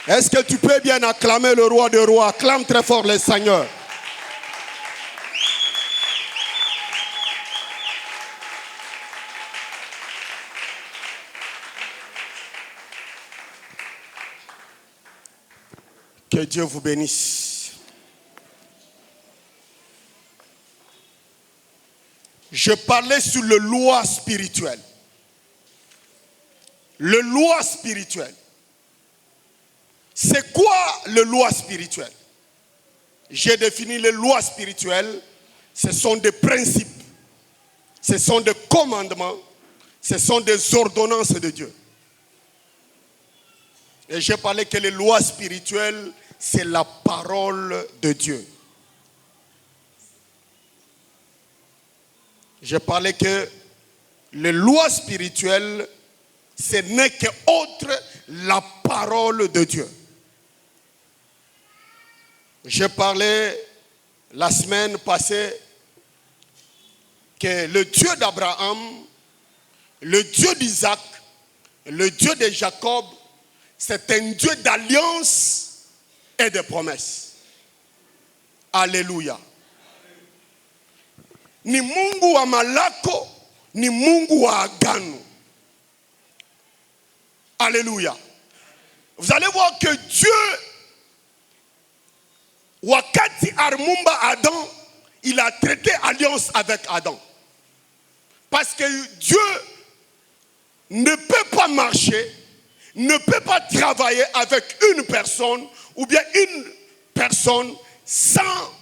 Est-ce que tu peux bien acclamer le roi des rois? Acclame très fort le Seigneur. Que Dieu vous bénisse. Je parlais sur le loi spirituel. Le loi spirituel. C'est quoi le loi spirituel? J'ai défini les lois spirituelles. Ce sont des principes. Ce sont des commandements. Ce sont des ordonnances de Dieu. Et j'ai parlé que les lois spirituelles, c'est la parole de Dieu. J'ai parlé que les lois spirituelles, ce n'est qu'autre la parole de Dieu. J'ai parlé la semaine passée que le Dieu d'Abraham, le Dieu d'Isaac, le Dieu de Jacob, c'est un Dieu d'alliance et de promesses. Alléluia. Ni Mungu wa malako, ni Mungu wa agano. Alléluia. Vous allez voir que Dieu, wakati armumba Adam, il a traité alliance avec Adam. Parce que Dieu ne peut pas marcher, ne peut pas travailler avec une personne ou bien une personne sans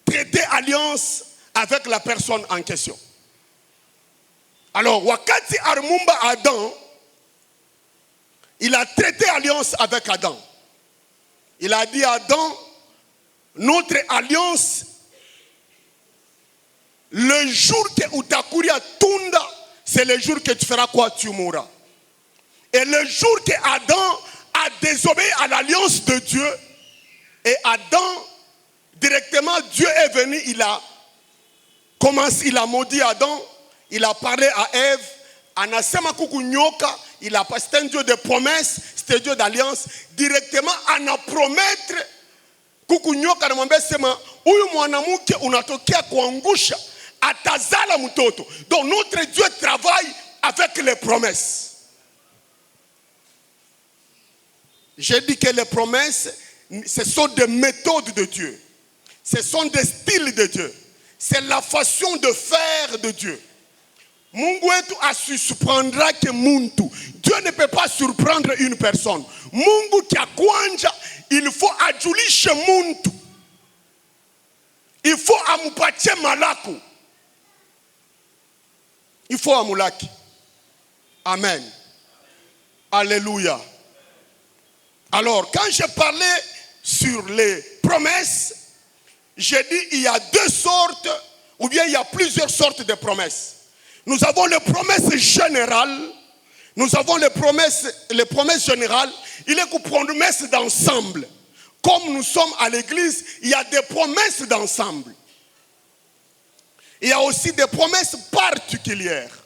traiter alliance avec la personne en question. Alors, wakati armumba Adam, il a traité alliance avec Adam. Il a dit à Adam, notre alliance, le jour que utakuria tunda, c'est le jour que tu feras quoi? Tu mourras. Et le jour que Adam a désobéi à l'alliance de Dieu, et Adam, directement, Dieu est venu, il a commencé, il a maudit Adam, il a parlé à Ève, anasema kukunyoka, il a passé un Dieu de promesse, c'était un Dieu d'alliance, directement, ana promettre kukunyoka na mwambie sema, huyu mwanamke unatokea kuangusha, atazala mtoto. Donc notre Dieu travaille avec les promesses. J'ai dit que les promesses, ce sont des méthodes de Dieu. Ce sont des styles de Dieu. C'est la façon de faire de Dieu. Mungu wetu asisuprendra que muntu. Dieu ne peut pas surprendre une personne. Mungu kia kwanja, il faut ajulishe muntu. Il faut amupatie malaku. Il faut amulaki. Amen. Alléluia. Alors, quand je parlais sur les promesses, j'ai dit il y a deux sortes, ou bien il y a plusieurs sortes de promesses. Nous avons les promesses générales, nous avons les promesses générales, il y a des promesses d'ensemble. Comme nous sommes à l'église, il y a des promesses d'ensemble. Il y a aussi des promesses particulières,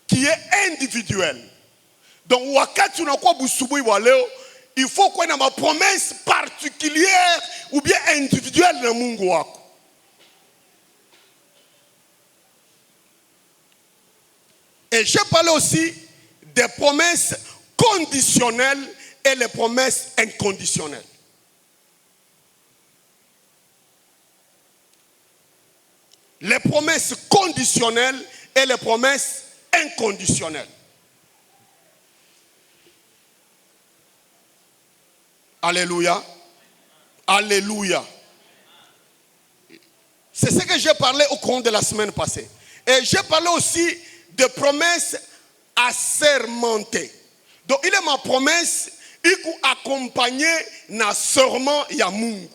qui est individuelle. Donc, wakati unakuwa busubui wa leo, il faut qu'on ait ma promesse particulière ou bien individuelle na Mungu wako. Et je parle aussi des promesses conditionnelles et les promesses inconditionnelles. Les promesses conditionnelles et les promesses inconditionnelles. Alléluia. Alléluia. C'est ce que j'ai parlé au cours de la semaine passée. Et j'ai parlé aussi de promesses assermentées. Donc il est ma promesse, il faut accompagner na serment ya Mungu.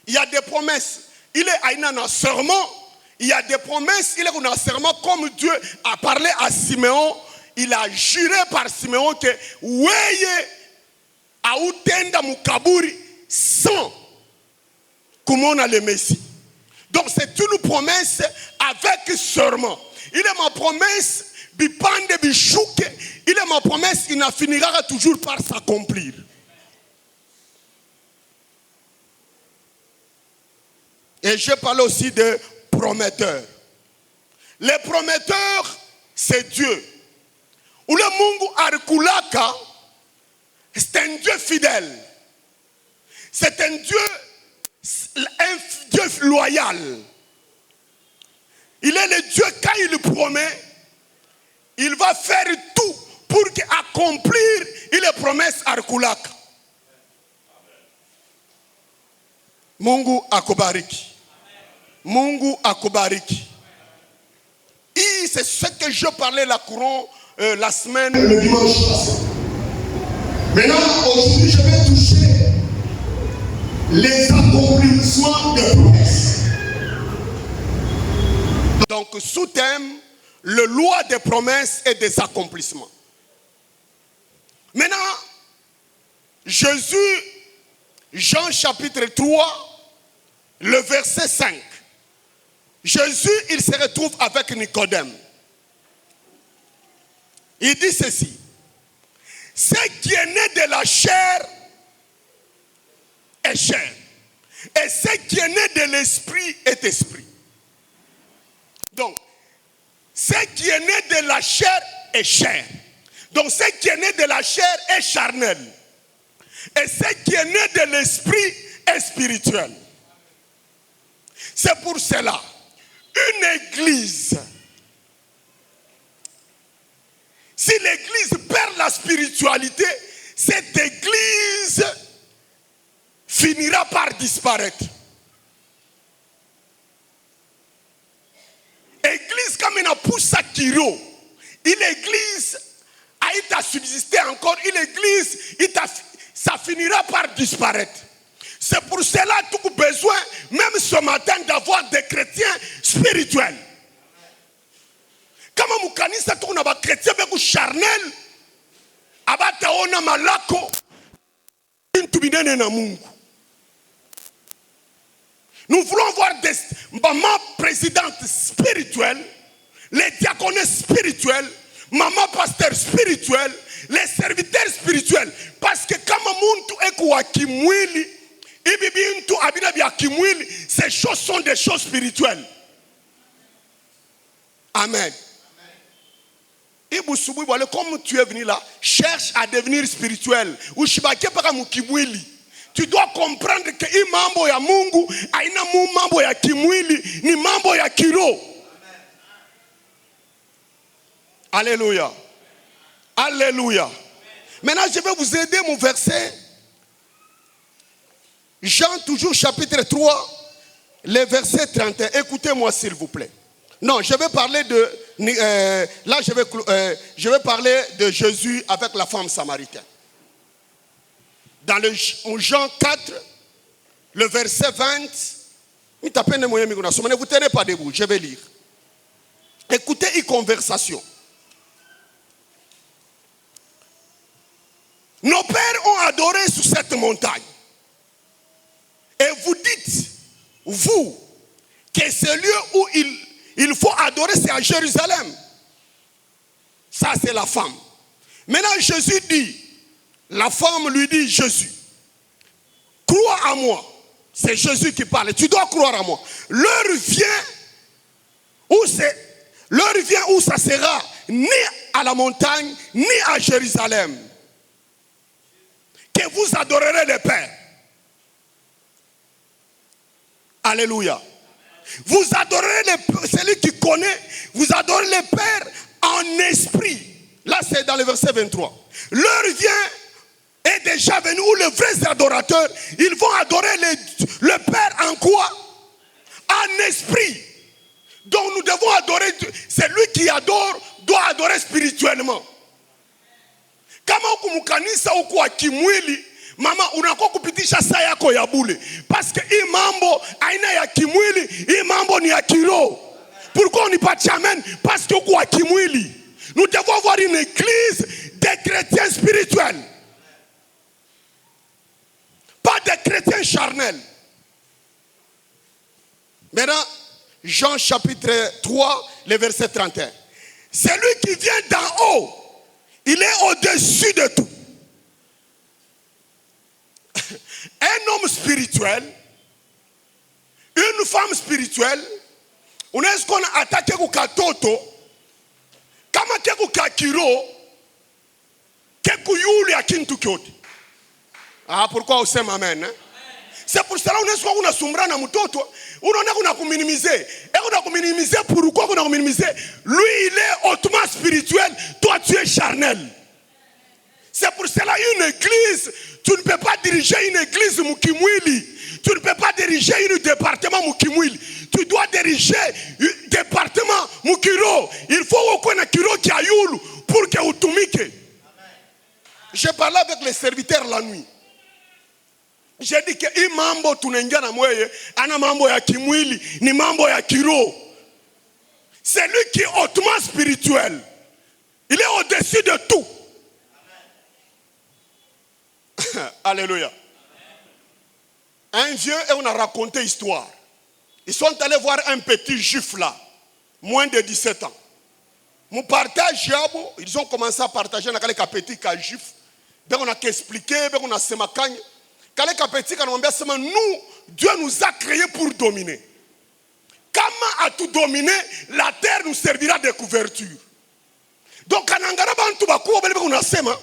Il y a des promesses, il est aïna na serment. Il y a des promesses, il est na serment comme Dieu a parlé à Siméon. Il a juré par Siméon que weye autenda mukaburi sans kumona le Messie. Donc c'est une promesse avec serment. Il est ma promesse bipande bishuke, il est ma promesse, il n'en finira toujours par s'accomplir. Et je parle aussi de prometteurs. Les prometteurs, c'est Dieu. Ou le Mungu Arkulaka, c'est un Dieu fidèle. C'est un Dieu loyal. Il est le Dieu, quand il promet, il va faire tout pour accomplir les promesses Arkulaka. Mungu akubariki. Mungu akubariki. Et c'est ce que je parlais la couronne la semaine, le dimanche passé. Maintenant, aujourd'hui, je vais toucher les accomplissements des promesses. Donc, sous-thème, le loi des promesses et des accomplissements. Maintenant, Jésus, Jean chapitre 3, le verset 5. Jésus, il se retrouve avec Nicodème. Il dit ceci. Ce qui est né de la chair est chair. Et ce qui est né de l'esprit est esprit. Donc, ce qui est né de la chair est chair. Donc, ce qui est né de la chair est charnel. Et ce qui est né de l'esprit est spirituel. C'est pour cela, une église, si l'église perd la spiritualité, cette église finira par disparaître. Église comme une pousse à Kiro, une église a été à subsister encore, une église, ça finira par disparaître. C'est pour cela que tu as besoin, même ce matin, d'avoir des chrétiens spirituels. Kama mukanisa tu na ba chrétien beku charnel, abataona malako, intubinene na Mungu. Nous voulons voir des mamans présidentes spirituelles, les diaconés spirituels, maman pasteur spirituel, les serviteurs spirituels. Parce que comme muntu ekuwa kimwili, ibibintu abina bya kimwili, ces choses sont des choses spirituelles. Amen. Comme tu es venu là, cherche à devenir spirituel. Tu dois comprendre que i mambo ya Mungu aina mambo ya kimwili ni mambo ya kiro. Alléluia. Alléluia. Maintenant, je vais vous aider mon verset. Jean, toujours chapitre 3, le verset 31. Écoutez-moi s'il vous plaît. Non, je vais parler de... là, je vais parler de Jésus avec la femme samaritaine. Dans le Jean 4, le verset 20, ne vous tenez pas debout, je vais lire. Écoutez une conversation. Nos pères ont adoré sur cette montagne. Et vous dites, vous, que ce lieu où il faut adorer, c'est à Jérusalem. Ça, c'est la femme. Maintenant, Jésus dit, la femme lui dit, Jésus, crois à moi. C'est Jésus qui parle. Tu dois croire à moi. L'heure vient où ça sera ni à la montagne, ni à Jérusalem, que vous adorerez le Père. Alléluia. Vous adorez celui qui connaît, vous adorez le Père en esprit. Là, c'est dans le verset 23. L'heure vient, est déjà venue où les vrais adorateurs, ils vont adorer le Père en quoi? En esprit. Donc nous devons adorer, celui qui adore doit adorer spirituellement. Kama ukumukanisa ukuwa kimwili, mama unakuwa kupitisha saa yako ya bule. Parce que hii mambo aina ya kimwili, hii mambo ni ya kiroho. Pourquoi on n'y pas amen? Parce que ukuwa kimwili. Nous devons avoir une église des chrétiens spirituels. Pas des chrétiens charnels. Maintenant, Jean chapitre 3, le verset 31. Celui qui vient d'en haut, il est au-dessus de tout. Un homme spirituel, une femme spirituelle, unaweza kuona atake kukatoto kama keku kakiro keku yule ya kintu kyote. Ah, pourquoi useme amen, hein? C'est pour cela unaweza kuwa unasumbra na mtoto, unaona kuna kuminimiser. Et kuna kuminimiser pourquoi kuna kuminimiser? Lui il est hautement spirituel, toi tu es charnel. C'est pour cela une église, tu ne peux pas diriger une église mukimwili. Tu ne peux pas diriger un département mukimwili. Tu dois diriger un département mukiro. Il faut qu'on ait kiro qui ayoulu pour que utumike. J'ai parlé avec les serviteurs la nuit. J'ai dit que i mambo tunaingia na mweye ana mambo ya kimwili ni mambo ya kiro. C'est lui qui est hautement spirituel. Il est au-dessus de tout. Alléluia. Un vieux et on a raconté histoire. Ils sont allés voir un petit juif là, moins de 17 ans. Mon partage, ils ont commencé à partager avec les petits juif. Ben on a expliqué, ben on a semacagne. Quand les petits ont dit, nous, Dieu nous a créés pour dominer. Comment as-tu dominé? La terre nous servira de couverture. Donc quand on a sema,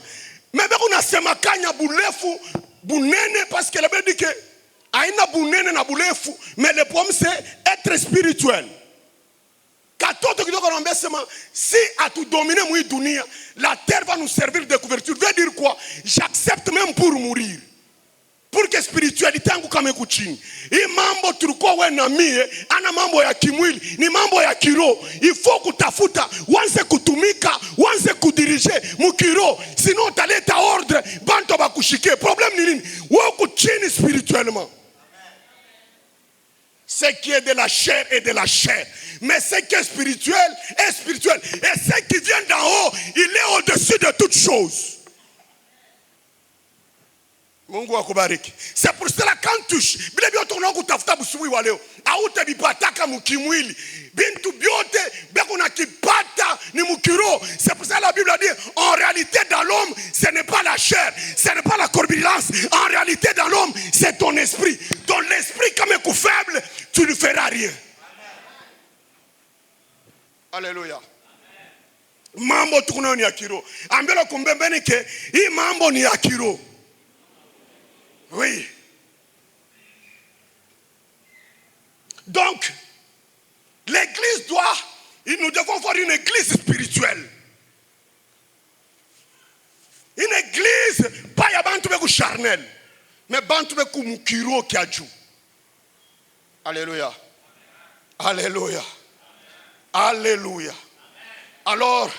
mais on a semacagne boulefu, bounene parce qu'elle avait dit que aina bounene na boulefu, mais le problème c'est être spirituel. Si à tout dominer mouy dunia, la terre va nous servir de couverture. Veut dire quoi? J'accepte même pour mourir. Pour que spiritualité yangu kama iko chini. Hii mambo tulikuwa wewe na mie, ana mambo ya kimwili, ni mambo ya kiroho. Il faut kutafuta, uanze kutumika, uanze kudirige mukiro, sinon utaleta ordre, bantu bakushike. Problème ni nini? Wewe uko chini spirituellement. Ce qui est de la chair est de la chair. Mais ce qui est spirituel est spirituel. Et ce qui vient d'en haut, il est au-dessus de toutes choses. Mungu akubariki. C'est pour cela quand tu bila bioto unakutafuta busubuhi wa leo, hautabipataka mukimwili. Bintu biote beko nakipata ni mukiro. C'est pour ça la Bible a dit en réalité dans l'homme, ce n'est pas la chair, ce n'est pas la corpulence. En réalité dans l'homme, c'est ton esprit. Ton esprit comme est faible, tu ne feras rien. Alléluia. Mambo tukunayo ni akiro. Ambelo kumbembeni ke hii mambo ni akiro. Oui. Donc, l'église doit, nous devons avoir une église spirituelle. Une église, pas ya bantu beku charnel, mais bantu beku mukiro kiaju. Alléluia. Alléluia. Alléluia. Alors,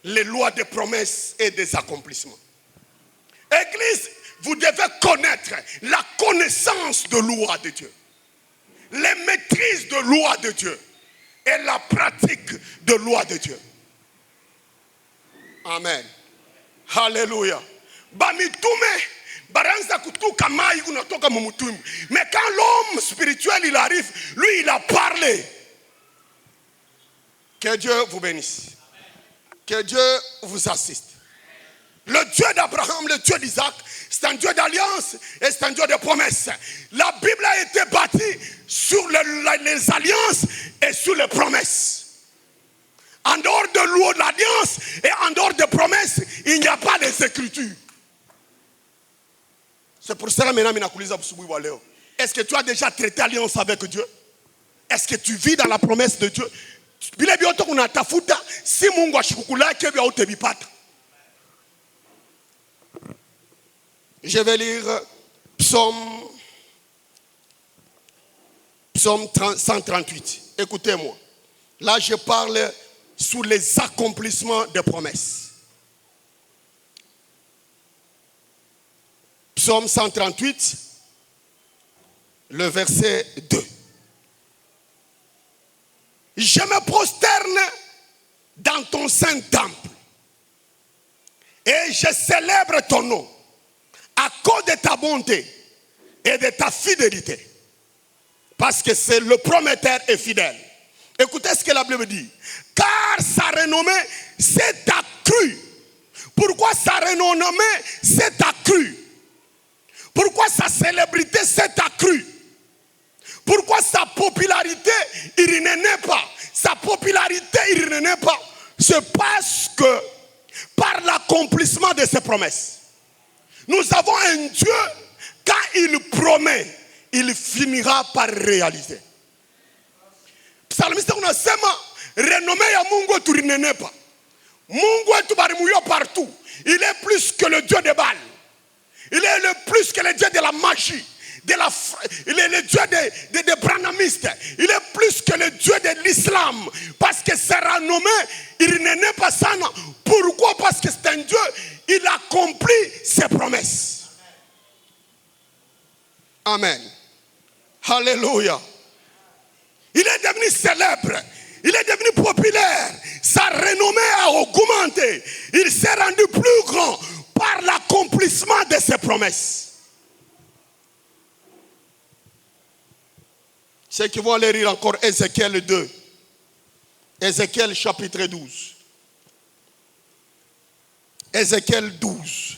les lois des promesses et des accomplissements. Église, vous devez connaître la connaissance de loi de Dieu, les maîtrises de loi de Dieu et la pratique de loi de Dieu. Amen. Alléluia. Bamitume baranza kutuka mai unatoka mumutumbi. Mais quand l'homme spirituel il arrive, lui il a parlé. Que Dieu vous bénisse. Que Dieu vous assiste. Le Dieu d'Abraham, le Dieu d'Isaac, c'est un Dieu d'alliance et c'est un Dieu de promesses. La Bible a été bâtie sur les alliances et sur les promesses. En dehors de l'alliance et en dehors des promesses, il n'y a pas des écritures. C'est pour cela maintenant, est-ce que tu as déjà traité alliance avec Dieu? Est-ce que tu vis dans la promesse de Dieu? Je vais lire Psaume 138. Écoutez-moi. Là, je parle sur les accomplissements des promesses. Psaume 138, le verset 2. Je me prosterne dans ton saint temple et je célèbre ton nom à cause de ta bonté et de ta fidélité. Parce que c'est le prometteur et fidèle. Écoutez ce que la Bible dit. Car sa sa renommée s'est accrue? Pourquoi sa renommée s'est accrue? Pourquoi sa célébrité s'est accrue? Pourquoi sa popularité, il ne naît pas? Sa popularité, il ne naît pas. C'est parce que par l'accomplissement de ses promesses. Nous avons un Dieu, quand il promet, il finira par réaliser. Psalmiste unasema renommée ya Mungu turinene pas. Mungu wetu barimuyo partout. Il est plus que le Dieu des Baal. Il est plus que le Dieu de la magie. Il est le Dieu des branhamistes. Il est plus que le Dieu de l'islam. Parce que c'est renommé, il n'est pas ça. Pourquoi? Parce que c'est un Dieu, il accomplit ses promesses. Amen. Alléluia. Il est devenu célèbre. Il est devenu populaire. Sa renommée a augmenté. Il s'est rendu plus grand par l'accomplissement de ses promesses. Ceux qui vont aller lire encore Ézéchiel 2. Ézéchiel chapitre 12. Ézéchiel 12.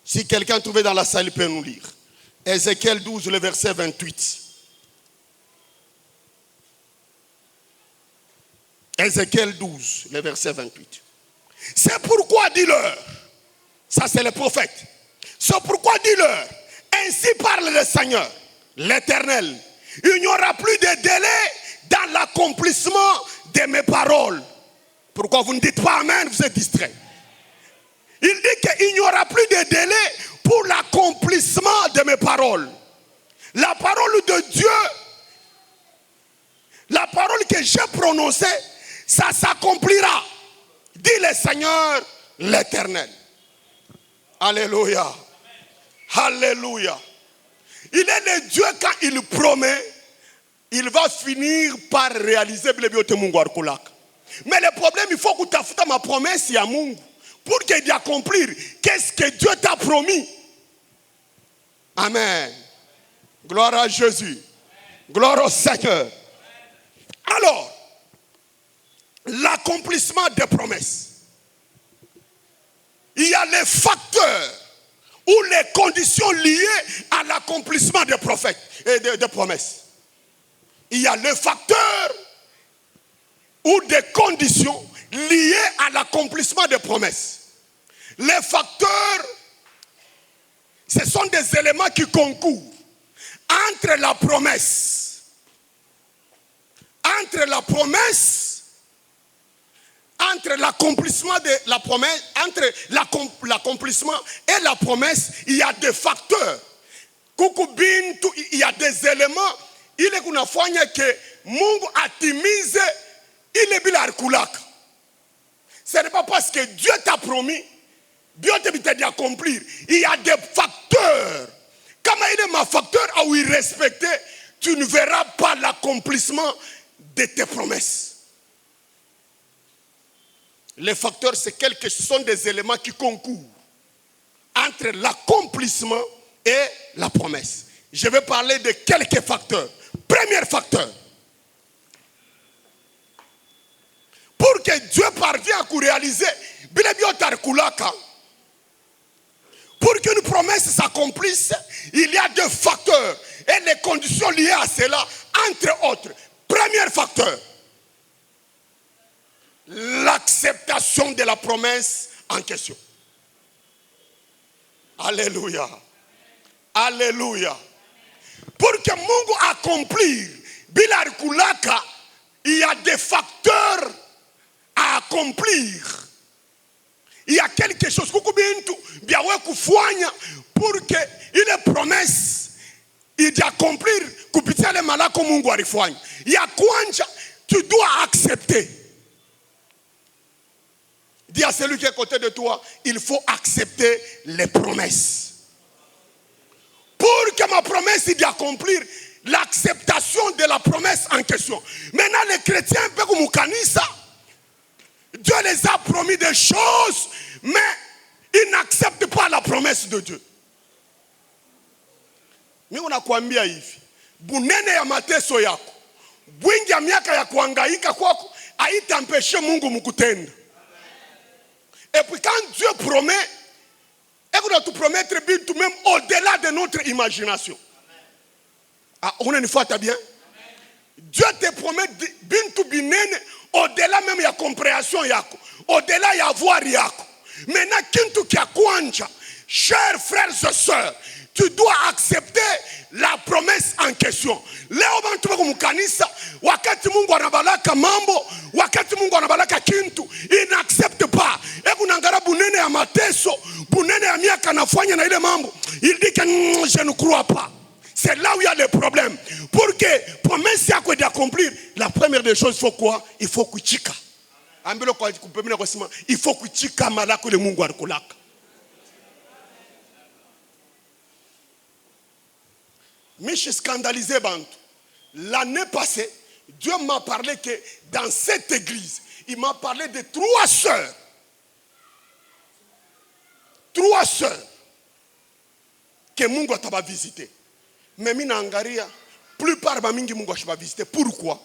Si quelqu'un trouvait dans la salle, il peut nous lire. Ézéchiel 12, le verset 28. Ézéchiel 12, le verset 28. C'est pourquoi dis-leur, ça c'est le prophète, c'est pourquoi dis-leur, ainsi parle le Seigneur, l'Éternel, il n'y aura plus de délai dans l'accomplissement de mes paroles. Pourquoi vous ne dites pas Amen, vous êtes distrait. Il dit qu'il n'y aura plus de délai pour l'accomplissement de mes paroles. La parole de Dieu, la parole que j'ai prononcée, ça s'accomplira, dit le Seigneur l'Éternel. Alléluia. Alléluia. Il est le Dieu, quand il promet, il va finir par réaliser. Mais le problème, il faut que tu fasses ma promesse à Mungu pour qu'il accomplir. Qu'est-ce que Dieu t'a promis? Amen. Gloire à Jésus. Gloire au Seigneur. Alors, l'accomplissement des promesses. Il y a les facteurs ou les conditions liées à l'accomplissement des prophètes et des promesses. Il y a les facteurs ou des conditions liées à l'accomplissement des promesses. Les facteurs, ce sont des éléments qui concourent entre la promesse, entre l'accomplissement de la promesse, entre l'accomplissement et la promesse, il y a des facteurs. Il y a des éléments. Il est qu'on a fait que Mungu atimize, il est bila arkulaka. Ce n'est pas parce que Dieu t'a promis, Dieu t'a dit accomplir. Il y a des facteurs. Comme il est ma facteur à où il respecte, tu ne verras pas l'accomplissement de tes promesses. Les facteurs, ce sont des éléments qui concourent entre l'accomplissement et la promesse. Je vais parler de quelques facteurs. Premier facteur. Pour que Dieu parvienne à réaliser, pour qu'une promesse s'accomplisse, il y a deux facteurs et les conditions liées à cela, entre autres. Premier facteur. L'acceptation de la promesse en question. Alléluia. Alléluia. Pour que Mungu accomplisse Bilar Kulaka, il y a des facteurs à accomplir. Il y a quelque chose pour que il est promesse, il doit accomplir. Il y a quoi tu dois accepter. Dis à celui qui est à côté de toi, il faut accepter les promesses. Pour que ma promesse soit accomplie, l'acceptation de la promesse en question. Maintenant, les chrétiens, Dieu les a promis des choses, mais ils n'acceptent pas la promesse de Dieu. Mais on a hivi. Bunene ya mateso yako. Bwingi ya miaka ya kuhangaika kwako. haitempêche Mungu mkutenda. Et puis quand Dieu promet, et qu'on doit tout promettre même au-delà de notre imagination. Ah, on a une fois, t'as bien? Dieu te promet bintu binene au-delà même ya compréhension yako, au-delà ya voir yako. Maintenant kintu kia kwanja, chers frères et sœurs, tu dois accepter la promesse en question. Leo bantu bako mukanisa, wakati Mungu anabalaka mambo, wakati Mungu anabalaka kintu, il n'accepte pas. Eku nangara bunene ya mateso, bunene ya miaka nafanya na ile mambo, il dit que je ne crois pas. C'est là où il y a le problème. Pour que promesse yako d'accomplir, la première des choses, il faut quoi? Il faut kuchika. Il faut kuchika malako le Mungu alikulaka. Mais je suis scandalisé, Bantu. L'année passée, Dieu m'a parlé que dans cette église, il m'a parlé de 3 sœurs. 3 sœurs que Mungu ataba visité. Mais mina angaria, plupart ba mingi Mungu ashiba visité. Pourquoi?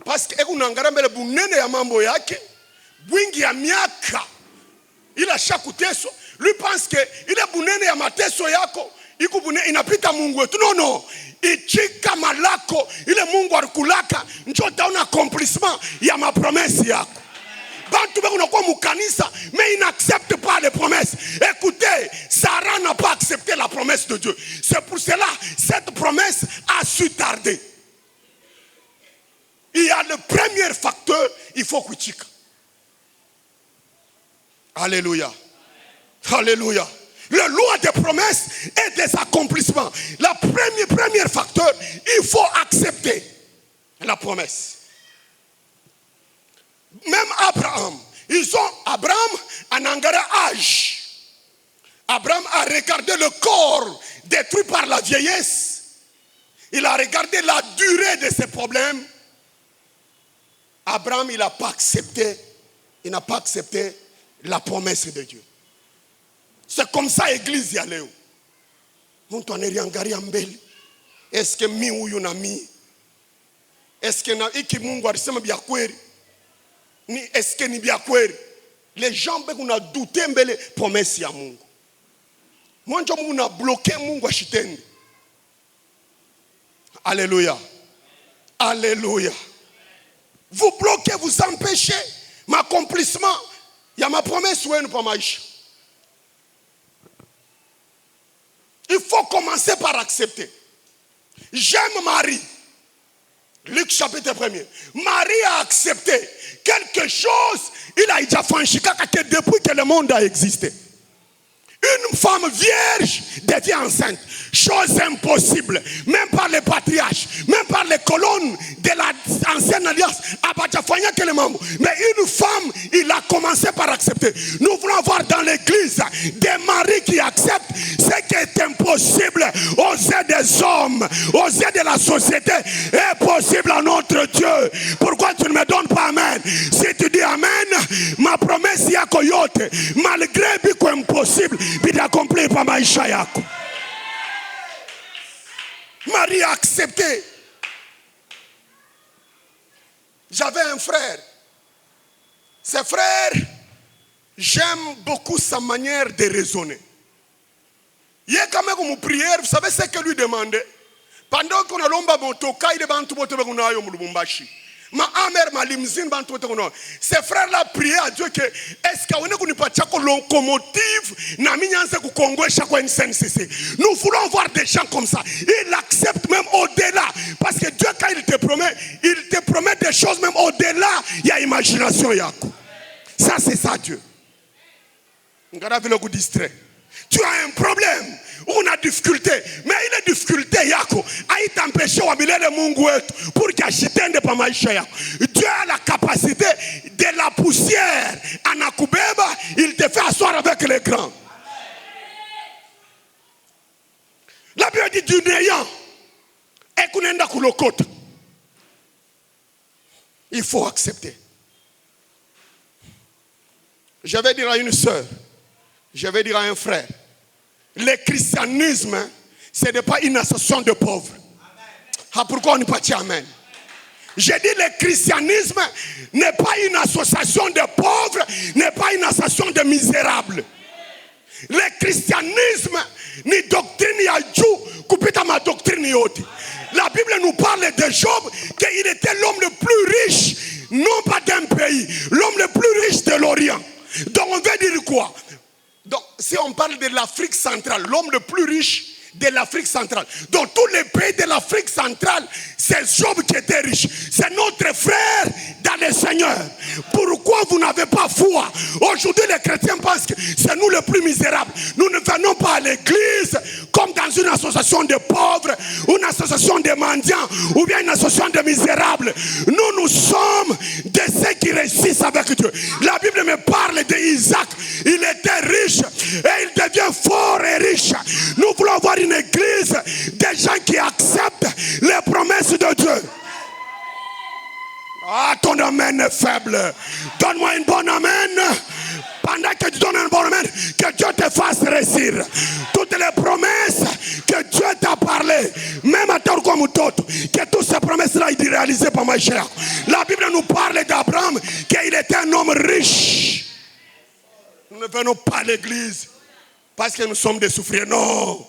Parce que unangara mbele bunene ya mambo yake, bwingi ya miaka, ila shakuteso, lui pense que ile bunene ya mateso yako, ikubune inapita Mungu wetu. Non, non. Ichika malako, ile Mungu alikulaka, njo taona accomplissement ya ma promesse yako. Bantu beko nakuwa mukanisa, mais ils n'acceptent pas les promesses. Écoutez, Sarah n'a pas accepté la promesse de Dieu. C'est pour cela, cette promesse a su tarder. Il y a le premier facteur, il faut kuchika. Alléluia. Alléluia. Le loi des promesses et des accomplissements. Le premier facteur, il faut accepter la promesse. Même Abraham, Abraham en engrais âge. Abraham a regardé le corps détruit par la vieillesse. Il a regardé la durée de ses problèmes. Abraham, il n'a pas accepté la promesse de Dieu. C'est comme ça l'église y allait. Muntu aneriangaria mbele. Est-ce que mi huyu na mi? Est-ce que na iki Mungu alisema bya kweli? Ni est-ce que ni bya kweli? Les gens beko na douté mbele promesse ya Mungu. Mwanjo Mungu na bloqué Mungu ashitende. Alléluia. Alléluia. Vous bloquez, vous empêchez l'accomplissement. Il y a ma promesse ou pas maïcha. Il faut commencer par accepter. J'aime Marie. Luc chapitre 1er. Marie a accepté quelque chose. Il a déjà franchi depuis que le monde a existé. Une femme vierge devient enceinte. Chose impossible. Même par les patriarches, même par les colonnes de l'ancienne alliance. Mais une femme, il a commencé par accepter. Nous voulons voir dans l'église des maris qui acceptent ce qui est impossible aux yeux des hommes, aux yeux de la société, est possible à notre Dieu. Pourquoi tu ne me donnes pas amen? Si tu dis amen, ma promesse ya koyote, malgré biko impossible, puis accomplir par maisha yako. Marie a accepté. J'avais un frère. Ce frère, j'aime beaucoup sa manière de raisonner. Il y a quand même une prière, vous savez ce que lui demandait? Pendant qu'on a l'omba motoka, il est bantu bote begunayo mulubumbashi. Ma amère ma limousine bantu bote begunayo. Ces frères-là priaient à Dieu que est-ce qu'on est pas tchako locomotive na minyanse ku Congo chako NCNCC. Nous voulons voir des gens comme ça. Il accepte même au-delà parce que Dieu quand il te promet des choses même au-delà, il y a imagination yako. Ça c'est ça Dieu. Ngara vile ku distrait. Tu as un problème, on a difficulté, mais il est difficulté yako, aïe t'empêcher wa milele Mungu wetu pour qu'achitende pa maisha yako. Dieu a la capacité de la poussière anakubeba, il te fait asseoir avec les grands. La Bible dit du néant et kunenda kulokota. Il faut accepter. Je vais dire à une sœur, je vais dire à un frère, le christianisme, ce n'est pas une association de pauvres. Ah, pourquoi on ne pas dit amen? J'ai dit le christianisme n'est pas une association de pauvres, n'est pas une association de misérables. Le christianisme ni doctrine ya juu kupita ma doctrine yote. La Bible nous parle de Job, qu'il était l'homme le plus riche, non pas d'un pays, l'homme le plus riche de l'Orient. Donc on veut dire quoi? Donc si on parle de l'Afrique centrale, l'homme le plus riche de l'Afrique centrale. Dans tous les pays de l'Afrique centrale, c'est Job qui était riche. C'est notre frère dans le Seigneur. Pourquoi vous n'avez pas foi? Aujourd'hui, les chrétiens pensent que c'est nous les plus misérables. Nous ne venons pas à l'église comme dans une association de pauvres, une association de mendiants, ou bien une association de misérables. Nous sommes de ceux qui réussissent avec Dieu. La Bible me parle d'Isaac. Il était riche et il devient fort et riche. Nous voulons voir une église des gens qui acceptent les promesses de Dieu. Ah, ton amen est faible. Donne-moi une bonne amen. Pendant que tu donnes un bon amen, que Dieu te fasse réussir. Toutes les promesses que Dieu t'a parlé, même à ton comme tout, que toutes ces promesses-là, il est réalisé par ma chère. La Bible nous parle d'Abraham, qu'il était un homme riche. Nous ne venons pas à l'église parce que nous sommes des souffriers. Non.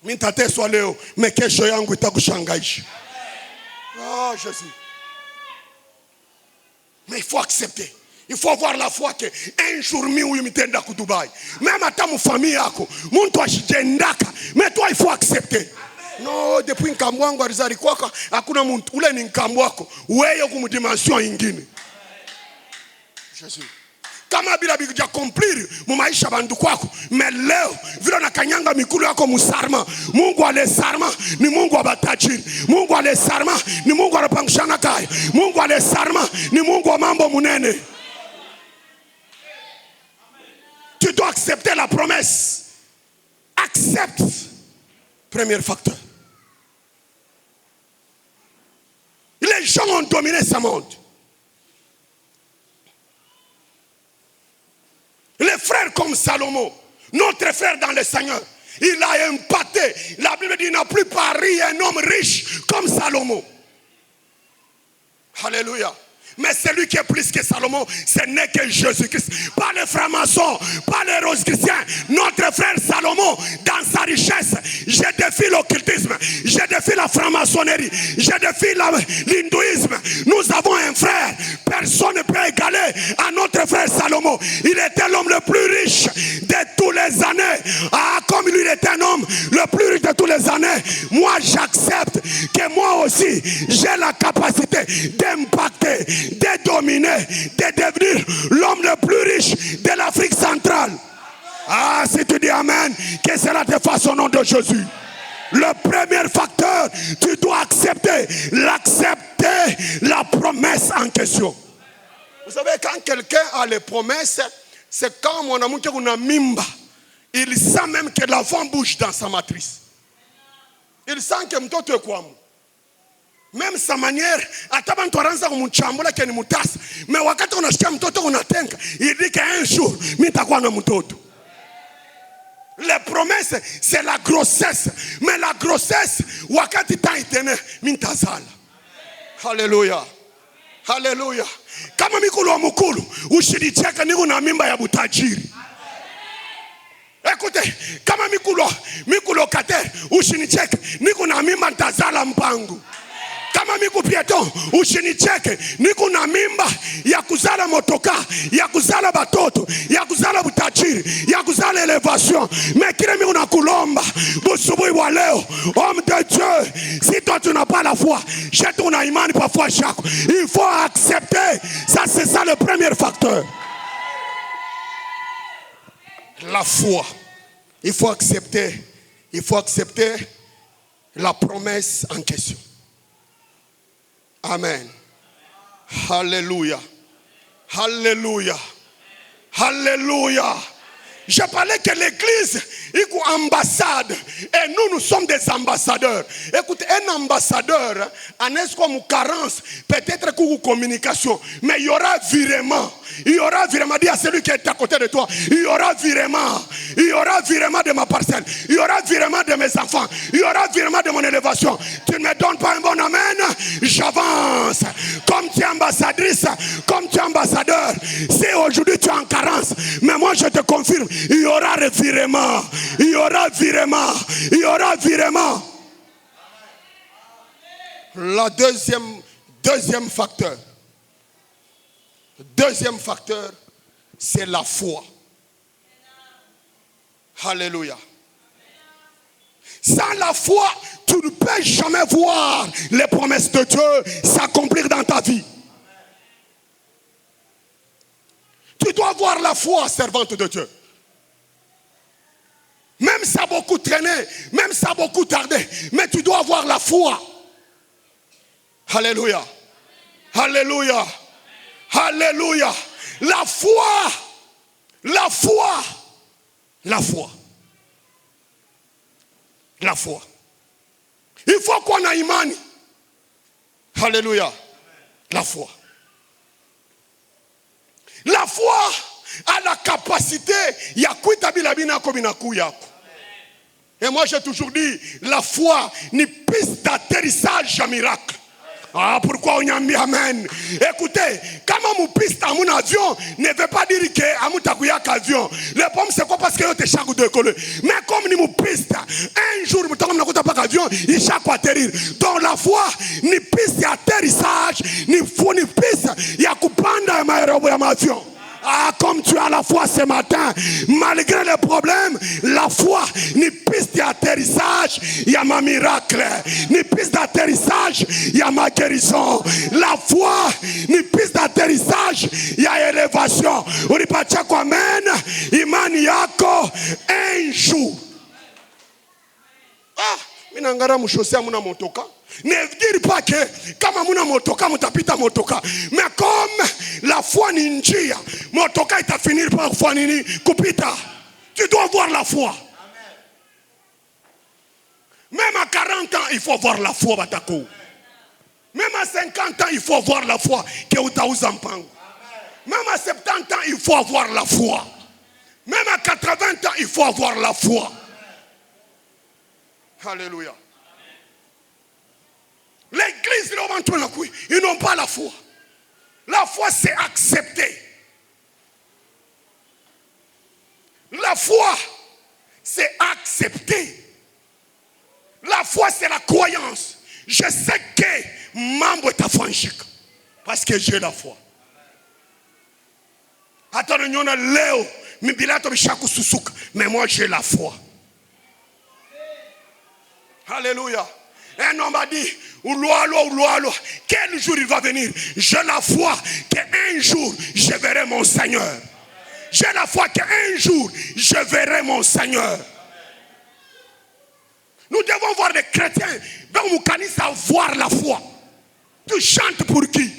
Mintate soit leo, mais kesho yangu itakushangaisha. Ah, Jésus. Mais il faut accepter. Il faut avoir la foi que un jour mi huyu mitenda ku Dubai. Même hata mu famille yako, muntu ashijendaka, mais toi il faut accepter. No, depuis nkambo wangu alizali kwako, hakuna muntu ule ni nkambo wako. Wewe ku dimension nyingine. Jésus. Kama bila bikuja accomplir mu maisha bandu kwako, mais leo vile unakanyanga mikulu yako musarma. Mungu ale sarma ni Mungu wa batajiri. Mungu ale sarma ni Mungu anapangishana kaya. Mungu ale sarma ni Mungu wa mambo munene. Tu dois accepter la promesse. Accepte. Premier facteur. Les gens ont dominé ce monde. Les frères comme Salomon, notre frère dans le Seigneur, il a impacté. La Bible dit qu'il n'a plus pari un homme riche comme Salomon. Alléluia. Mais celui qui est plus que Salomon, ce n'est que Jésus-Christ. Pas les francs-maçons, pas les rose-chrétiens. Notre frère Salomon, dans sa richesse, je défie l'occultisme, je défie la franc-maçonnerie, je défie l'hindouisme. Nous avons un frère, personne ne peut égaler à notre frère Salomon. Il était l'homme le plus riche de tous les années. Ah, comme lui était un homme le plus riche de tous les années, moi j'accepte que moi aussi, j'ai la capacité d'impacter, de dominer, de devenir l'homme le plus riche de l'Afrique centrale. Ah, si tu dis Amen, que cela te fasse au nom de Jésus. Le premier facteur, tu dois accepter la promesse en question. Vous savez, quand quelqu'un a les promesses, c'est quand mon amour qui a mimba, il sent même que l'enfant bouge dans sa matrice. Il sent que mtoto est quoi. Même sa manière, ataba ntoranza kumchambula ke ni mutasa. Mais wakati unasikia mtoto unatenga, il dit qu'un jour mimi nitakuwa na mtoto. Les promesses, c'est la grossesse. Mais la grossesse, wakati ta itene, mimi nitazala. Alléluia. Alléluia. Kama mikulu wa mukulu, ushiricheka niko na mimba ya butajiri. Écoutez, kama mikulu kater, ushinicheka niko na mimba nitazala mpango. Kama miku pieton, ushinicheke, niko na mimba ya kuzala motoka, ya kuzala batoto, ya kuzala butajiri, ya kuzala elevation. Mais kile miku na kulomba, busubuhi wa leo, homme de Dieu, si toi tu n'as pas la foi, j'ai ton imani par foi chaque. Il faut accepter, ça c'est ça le premier facteur. La foi. Il faut accepter la promesse en question. Amen. Alléluia. Alléluia. Alléluia. Je parlais que l'église est une ambassade. Et nous sommes des ambassadeurs. Écoutez, un ambassadeur, en est comme carence, peut-être qu'une communication. Mais il y aura virement. Il y aura virement. Dis à celui qui est à côté de toi. Il y aura virement. Il y aura virement de ma parcelle. Il y aura virement de mes enfants. Il y aura virement de mon élévation. Tu ne me donnes pas un bon amen. j'avance. Comme tu es ambassadrice, comme tu es ambassadeur. Si aujourd'hui tu es en carence, mais moi je te confirme, il y aura revirement. Il y aura virement. Il y aura virement. La deuxième facteur. Deuxième facteur, c'est la foi. Alléluia. Sans la foi, tu ne peux jamais voir les promesses de Dieu s'accomplir dans ta vie. Tu dois avoir la foi, servante de Dieu. Même ça a beaucoup traîné, même ça a beaucoup tardé, mais tu dois avoir la foi. Alléluia. Alléluia. Alléluia. La foi. La foi. La foi. La foi. Il faut qu'on ait imani. Alléluia. La foi. La foi a la capacité ya kuitabila bina ko binaku yako. Et moi j'ai toujours dit, la foi ni piste d'atterrissage à miracle. Ah, pourquoi on y a mis amen? Écoutez, quand mon piste à mon avion ne veut pas dire que mon takouyak avion. Le problème c'est quoi? Parce que tu es chaque de coller. Mais comme ni mon piste, un jour mon takouyak pas avion, il chaque atterrir. Donc la foi ni piste d'atterrissage, ni foi ni piste, il y a coupanda ma avion. Ah, comme tu as la foi ce matin, malgré les problèmes, la foi, ni piste d'atterrissage, il y a ma miracle. Ni piste d'atterrissage, il y a ma guérison. La foi, ni piste d'atterrissage, il y a élévation. Uripacha kwa amen, imani yako, un jour. Ah, minangara mshosea muna motoka. Ne dis pas que kama muna motoka mutapita motoka, mais comme la foi ni njia, motoka ita finir par foi nini kupita. Tu dois avoir la foi. Même à 40 ans, il faut avoir la foi batako. Même à 50 ans, il faut avoir la foi que utaouza mpango. Même à 70 ans, il faut avoir la foi. Même à 80 ans, il faut avoir la foi. Alléluia. L'église, ils n'ont pas la foi. La foi, c'est accepter. La foi, c'est accepter. La foi, c'est la croyance. Je sais que membre est franchique parce que j'ai la foi. Mais moi, j'ai la foi. Alléluia. Un homme a dit, quel jour il va venir? J'ai la foi qu'un jour je verrai mon Seigneur. J'ai la foi qu'un jour je verrai mon Seigneur. Nous devons voir des chrétiens dans mon canisa avoir la foi. Tu chantes pour qui?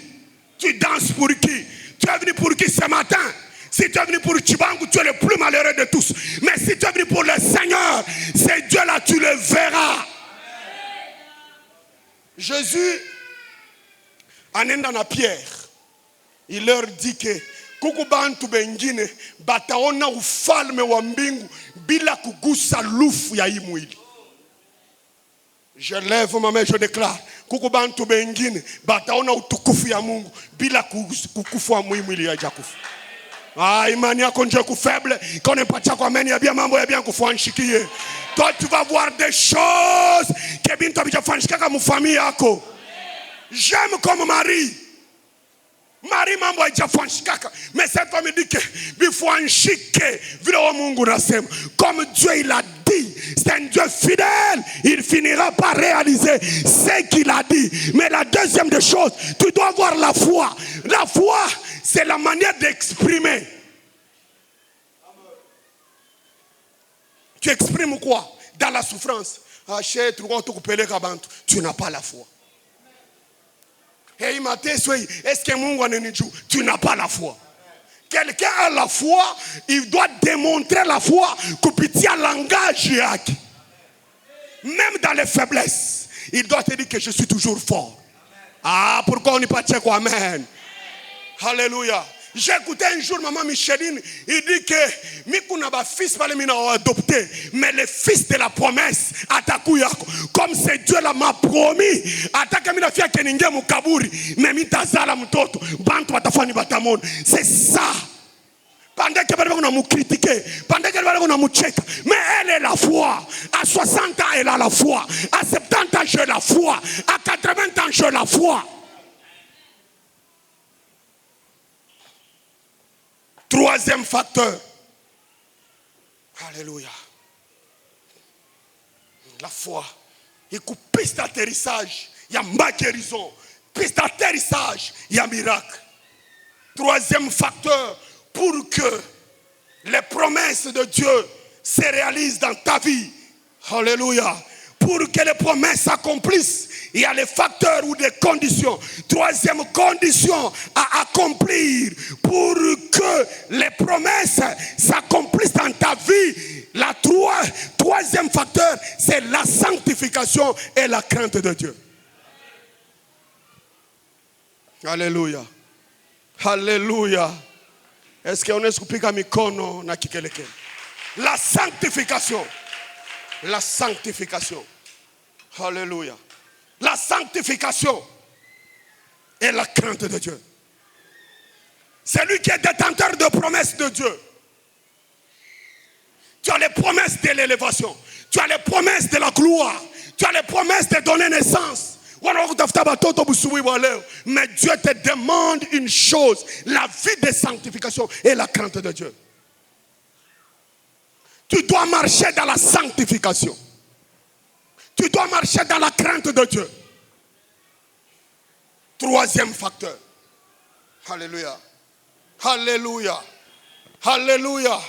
Tu danses pour qui? Tu es venu pour qui ce matin? Si tu es venu pour Chibangu, tu es le plus malheureux de tous. Mais si tu es venu pour le Seigneur, c'est Dieu là, tu le verras. Jésus, en dans Pierre, il leur dit que kukubantu bengine bataona ufalme wa mbingu bila kugusa lufu ya hii mwili. Je lève ma main, je déclare, kukubantu bengine bataona utukufu ya Mungu bila kukufu wa mwili ya jakufu. Ah, imani yako nje ku faible, quand on pas kwa meni ya bien mambo ya bien kufuanishikie. Toi tu vas voir des choses que bintu bijafanishika kama famille yako. J'aime comme Marie. Marie mambo haijafanishika, mais cette femme dit que bifuanishike vile wa Mungu nasema. Comme Dieu il a dit, c'est un Dieu fidèle, il finira par réaliser ce qu'il a dit. Mais la deuxième des choses, tu dois avoir la foi. La foi, c'est la manière d'exprimer. Tu exprimes quoi? Dans la souffrance. Tu n'as pas la foi. Est-ce que Mungu ananijua? Tu n'as pas la foi. Quelqu'un a la foi, il doit démontrer la foi kupitia langage yake. Même dans les faiblesses, il doit te dire que je suis toujours fort. Ah, pourquoi on n'est pas tchèque? Amen. Alléluia. J'ai écouté un jour maman Micheline, il dit que Mikuna ba fils pale mina adopté, mais le fils de la promesse ataku yako. Comme c'est Dieu là m'a promis, ataka mina fia keninge mukaburi, mais mitazala mtoto, bantu batafani batamona. C'est ça. Pendant que on a critiqué, pendant que on a checké, mais elle est la foi. À 60 ans, elle a la foi. À 70 ans, j'ai la foi. À 80 ans, j'ai la foi. Troisième facteur. Alléluia. La foi. Il coupe piste d'atterrissage. Il y a ma guérison. Piste d'atterrissage. Il y a miracle. Troisième facteur. Pour que les promesses de Dieu se réalisent dans ta vie. Alléluia. Pour que les promesses s'accomplissent, il y a les facteurs ou des conditions. Troisième condition à accomplir pour que les promesses s'accomplissent dans ta vie. La troisième facteur, c'est la sanctification et la crainte de Dieu. Alléluia. Alléluia. Est-ce qu'on est coupé comme mikono na kikeleke? La sanctification. La sanctification. Alléluia. La sanctification et la crainte de Dieu. C'est lui qui est détenteur de promesses de Dieu. Tu as les promesses de l'élévation. Tu as les promesses de la gloire. Tu as les promesses de donner naissance. Mais Dieu te demande une chose, la vie de sanctification et la crainte de Dieu. Tu dois marcher dans la sanctification. Tu dois marcher dans la crainte de Dieu. Troisième facteur. Alléluia. Alléluia. Alléluia.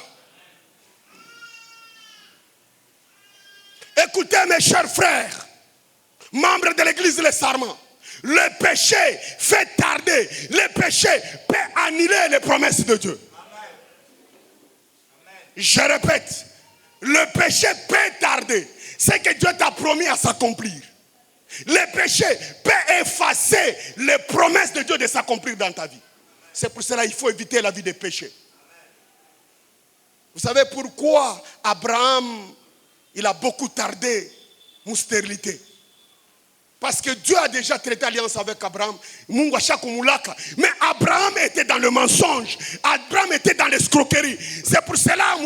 Écoutez mes chers frères, membres de l'église Les Sarments, le péché fait tarder. Le péché peut annuler les promesses de Dieu. Amen. Je répète, le péché peut tarder. Ce que Dieu t'a promis à s'accomplir. Le péché peut effacer les promesses de Dieu de s'accomplir dans ta vie. C'est pour cela qu'il faut éviter la vie de péché. Vous savez pourquoi Abraham, il a beaucoup tardé mon stérilité? Parce que Dieu a déjà traité alliance avec Abraham. Mais Abraham était dans le mensonge. Abraham était dans l'escroquerie. C'est pour cela,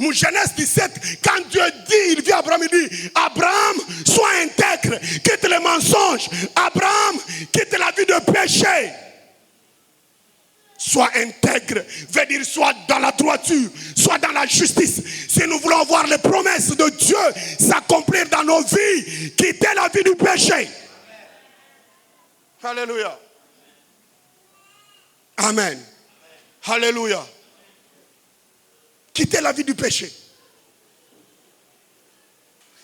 mon Genèse 17, quand Dieu dit, il vit à Abraham, il dit, Abraham, sois intègre, quitte les mensonges. Abraham, quitte la vie de péché. Sois intègre, veut dire soit dans la droiture, soit dans la justice. Si nous voulons voir les promesses de Dieu s'accomplir dans nos vies, quitter la vie du péché. Alléluia. Amen. Alléluia. Quitter la vie du péché.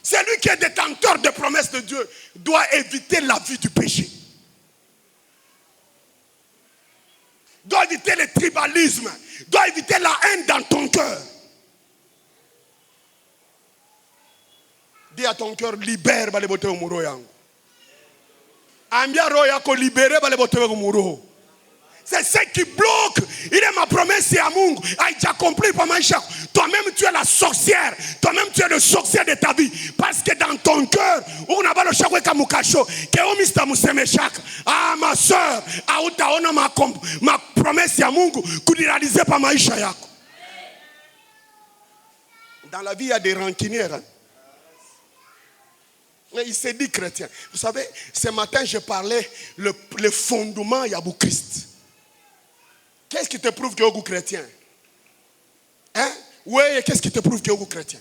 Celui qui est détenteur des promesses de Dieu doit éviter la vie du péché. Doit éviter le tribalisme, doit éviter la haine dans ton cœur. Dis à ton cœur, libère balebote muro yangu. Ambia roho yako libere balebote muro. C'est ce qui bloque. Il est ma promesse à Mungu. Aïe, accompli par maïcha. Toi-même, tu es la sorcière. Toi-même, tu es le sorcier de ta vie. Parce que dans ton cœur, on a le chakwe kamukacho. Que o mista musemeshak. Ah, ma soeur. Aoutaona ma promesse à Mungu. Kudiralize par maïcha yako. Dans la vie, il y a des rancunières. Hein? Mais il s'est dit chrétien. Vous savez, ce matin, je parlais le fondement Yabou Christ. Qu'est-ce qui te prouve que tu es chrétien? Hein? Oui, qu'est-ce qui te prouve que tu es chrétien?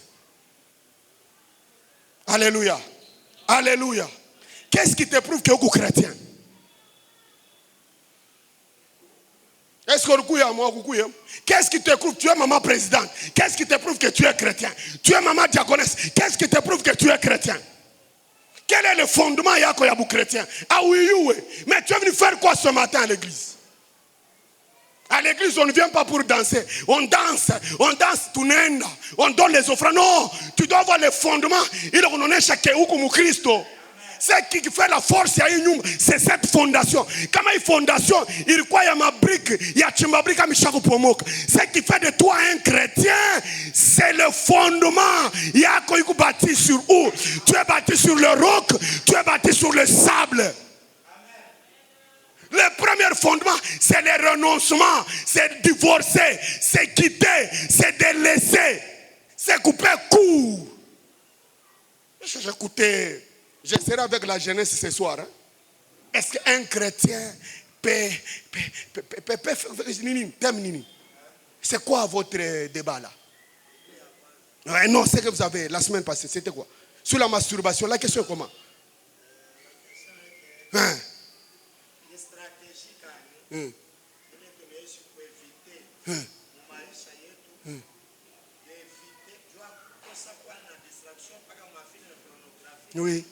Alléluia. Alléluia. Qu'est-ce qui te prouve que tu es chrétien? Est-ce que qu'est-ce qui te prouve que tu es maman présidente? Qu'est-ce qui te prouve que tu es chrétien? Tu es maman diaconesse. Qu'est-ce qui te prouve que tu es chrétien? Quel est le fondement yako Yabou chrétien? Ah oui, oui. Mais tu es venu faire quoi ce matin à l'église? À l'église, on ne vient pas pour danser. On danse, tunenda, on donne les offrandes. Non, tu dois avoir les fondements. Il reconnaît chaque Christo. Ce qui fait la force, c'est cette fondation. Comme une fondation, il croit qu'il y a ma brique, il y a ma brique à Michako Pomok. Ce qui fait de toi un chrétien, c'est le fondement. Il y a quoi bâti sur où? Tu es bâti sur le roc, tu es bâti sur le sable. Le premier fondement, c'est le renoncement, c'est divorcer, c'est quitter, c'est délaisser, c'est couper court. Je serai avec la jeunesse ce soir. Hein? Est-ce qu'un chrétien peut c'est quoi votre débat là? Non, c'est que vous avez la semaine passée, c'était quoi? Sur la masturbation, la question est comment? Hein? Oui.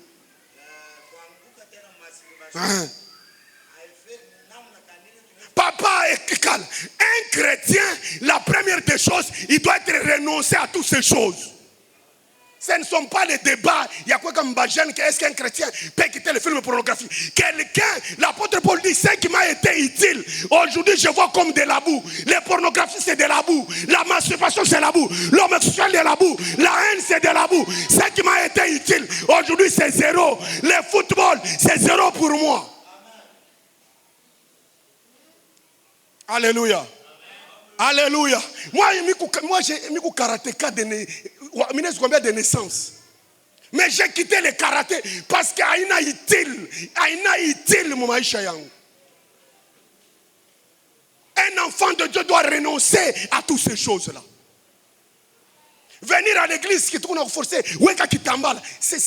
Papa est calme. Un chrétien, la première des choses, il doit être renoncé à toutes ces choses. Ce ne sont pas les débats. Il y a quoi comme Bajan, est-ce qu'un chrétien peut quitter le film pornographique? Quelqu'un, l'apôtre Paul dit, ce qui m'a été utile, aujourd'hui je vois comme de la boue. Les pornographies c'est de la boue. La masturbation c'est de la boue. L'homosexuel c'est de la boue. La haine c'est de la boue. Ce qui m'a été utile, aujourd'hui c'est zéro. Le football c'est zéro pour moi. Alléluia. Alléluia. Moi j'ai mis karatéka de naissance. Mais j'ai quitté le karaté parce qu'aina utile mon maisha yangu. Un enfant de Dieu doit renoncer à toutes ces choses-là. Venir à l'église qui tourne forcer, weka kitambala, c'est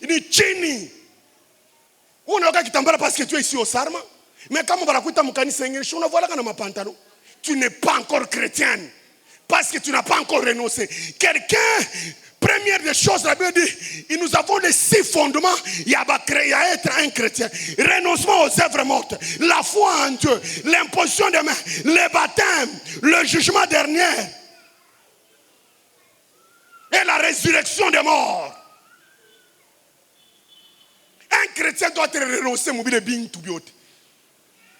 une chini. On a kitambala parce que tu es ici au Sarma. Mais quand on va raconter mon kanisa english, on voit là dans ma pantalon. Tu n'es pas encore chrétienne parce que tu n'as pas encore renoncé. Quelqu'un, première des choses, la Bible dit, nous avons les 6 fondements. Il y a être un chrétien. Renoncement aux œuvres mortes, la foi en Dieu, l'imposition des mains, le baptême, le jugement dernier et la résurrection des morts. Un chrétien doit être renoncé.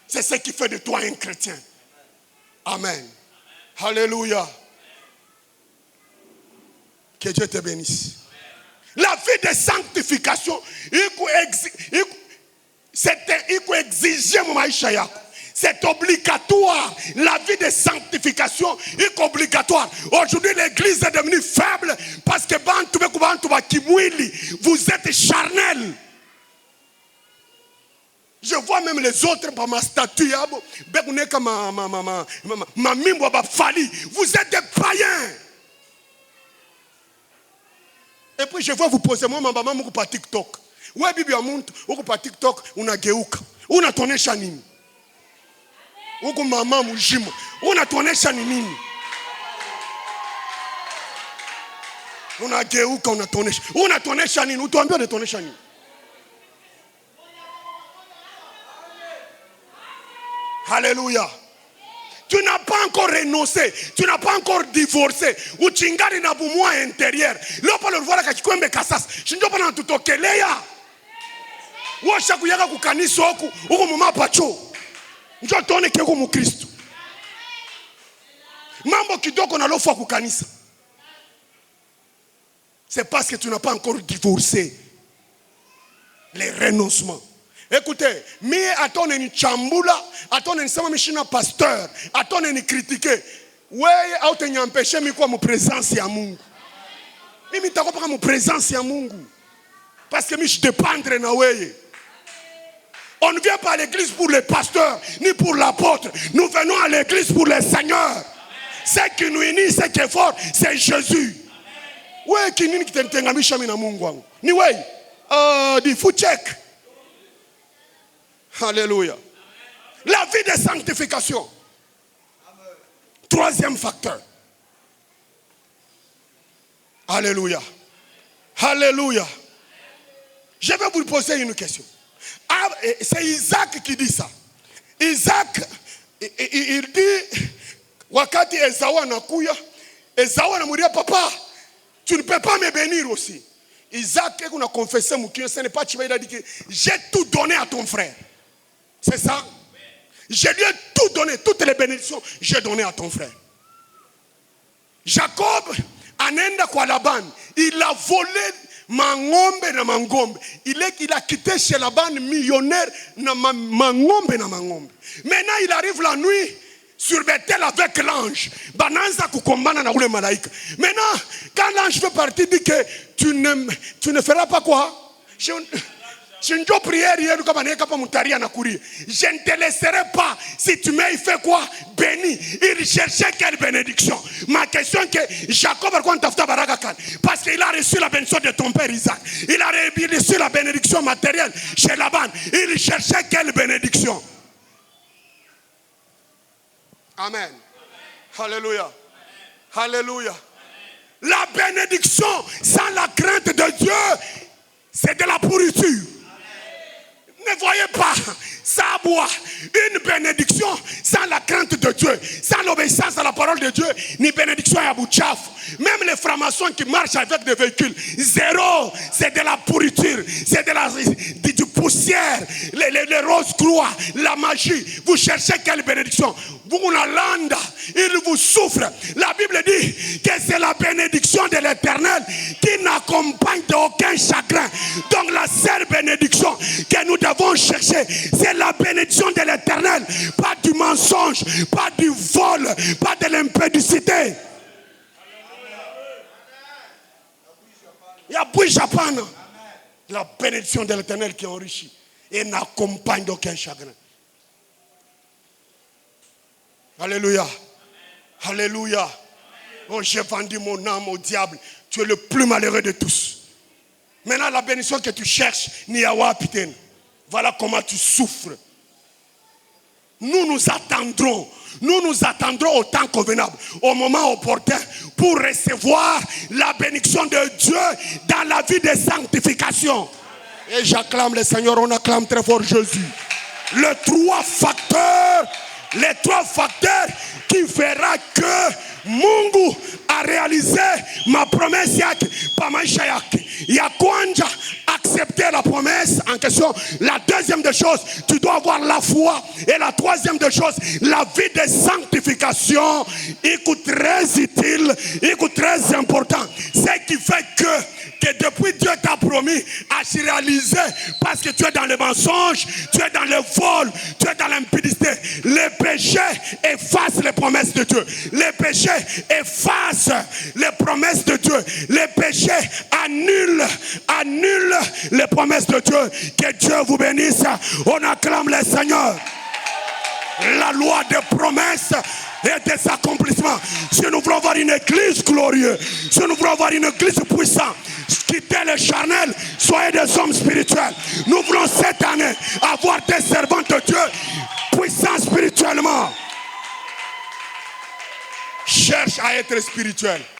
C'est ce qui fait de toi un chrétien. Amen. Alléluia. Que Dieu te bénisse. La vie de sanctification, il faut exiger mon maïcha yako. C'est obligatoire. La vie de sanctification est obligatoire. Aujourd'hui, l'église est devenue faible parce que vous êtes charnel. Je vois même les autres par ma statue. Vous êtes des païens. Et puis je vois vous poser moi maman par TikTok. Ouais bibi amuntu uko par TikTok unageuka. Unatonesha nini? Uko mama mujimo. Unatonesha nini? Unageuka unatonesha. Unatonesha nini? Utuambie unatonesha nini? Alléluia. Tu n'as pas encore renoncé. Tu n'as pas encore divorcé. Uchingari na bumwa intérieur. Lopa le voir kakikwembe kasas. Shindopa na tutokelea. Washa kuyaka kukanisa huku. Huku mama pacho. Njoo tuone keko mkristo. Mambo kidogo na lofa kukanisa. C'est parce que tu n'as pas encore divorcé. Les renoncements. Écoutez, mi atone ni chambula, atone ni sama mishina pasteur, atone ni critiquer. Wewe au te nyampeshe mi kwa mu présence ya Mungu. Mimi nitakopa kama mu présence ya Mungu. Parce que mi je dépendre na wewe. On ne vient pas à l'église pour les pasteurs, ni pour l'apôtre. Nous venons à l'église pour les seigneurs. Ce qui nous unit, ce qui est fort, c'est Jésus. Wewe kinini kitentengamisha mimi na Mungu wangu? Ni wewe. Di foot check. Alléluia. La vie de sanctification. Troisième facteur. Alléluia. Alléluia. Je vais vous poser une question. C'est Isaac qui dit ça. Isaac, il dit, wakati Esaü anakuya, Esaü anamudia, papa, tu ne peux pas me bénir aussi. Isaac, on a confessé, ce n'est pas Tchibé, il a dit que j'ai tout donné à ton frère. C'est ça? Je lui ai tout donné, toutes les bénédictions, j'ai donné à ton frère. Jacob, anenda kwa Laban, il a volé mangombe na mangombe. Il a quitté chez Laban millionnaire na mangombe na mangombe. Maintenant il arrive la nuit sur Bethel avec l'ange. Bananza kukombana na ule malaika. Maintenant, quand l'ange fait partie, dit que tu ne feras pas quoi? Je ne te laisserai pas si tu m'as fait quoi? Béni. Il cherchait quelle bénédiction? Ma question est que Jacob, parce qu'il a reçu la bénédiction de ton père Isaac. Il a reçu la bénédiction matérielle chez Laban. Il cherchait quelle bénédiction? Amen. Alléluia. Alléluia. La bénédiction sans la crainte de Dieu, c'est de la pourriture. Ne voyez pas, ça boit une bénédiction sans la crainte de Dieu, sans l'obéissance à la parole de Dieu, ni bénédiction à Bouchaf. Même les francs-maçons qui marchent avec des véhicules, zéro, c'est de la pourriture, c'est du poussière, les roses croix, la magie. Vous cherchez quelle bénédiction? Vous la lande, il vous souffre. La Bible dit que c'est la bénédiction de l'Éternel qui n'accompagne d'aucun chagrin. Donc la seule bénédiction que nous devons chercher, c'est la bénédiction de l'Éternel. Pas du mensonge, pas du vol, pas de l'impudicité. Il y a la bénédiction de l'Éternel qui enrichit et n'accompagne d'aucun chagrin. Alléluia. Alléluia. Oh, j'ai vendu mon âme au diable. Tu es le plus malheureux de tous. Maintenant, la bénédiction que tu cherches, Niawa Piten. Voilà comment tu souffres. Nous attendrons au temps convenable, au moment opportun, pour recevoir la bénédiction de Dieu dans la vie de sanctification. Et j'acclame le Seigneur, on acclame très fort Jésus. Les trois facteurs qui fera que Mungu a réalisé ma promesse yake pa maisha yake. Ya kwanza, accepter la promesse en question. La deuxième des choses, tu dois avoir la foi. Et la troisième des choses, la vie de sanctification. Écoute, très utile, écoute, très important. Ce qui fait que depuis Dieu t'a promis à se réaliser, parce que tu es dans le mensonge, tu es dans le vol, tu es dans l'impudicité. Les péchés effacent les promesses de Dieu. Les péchés effacent les promesses de Dieu. Les péchés annulent les promesses de Dieu. Que Dieu vous bénisse. On acclame le Seigneur. La loi des promesses et des accomplissements. Si nous voulons avoir une église glorieuse, si nous voulons avoir une église puissante, quittez le charnel, soyez des hommes spirituels. Nous voulons cette année avoir des servants de Dieu puissants spirituellement. Cherche à être spirituel.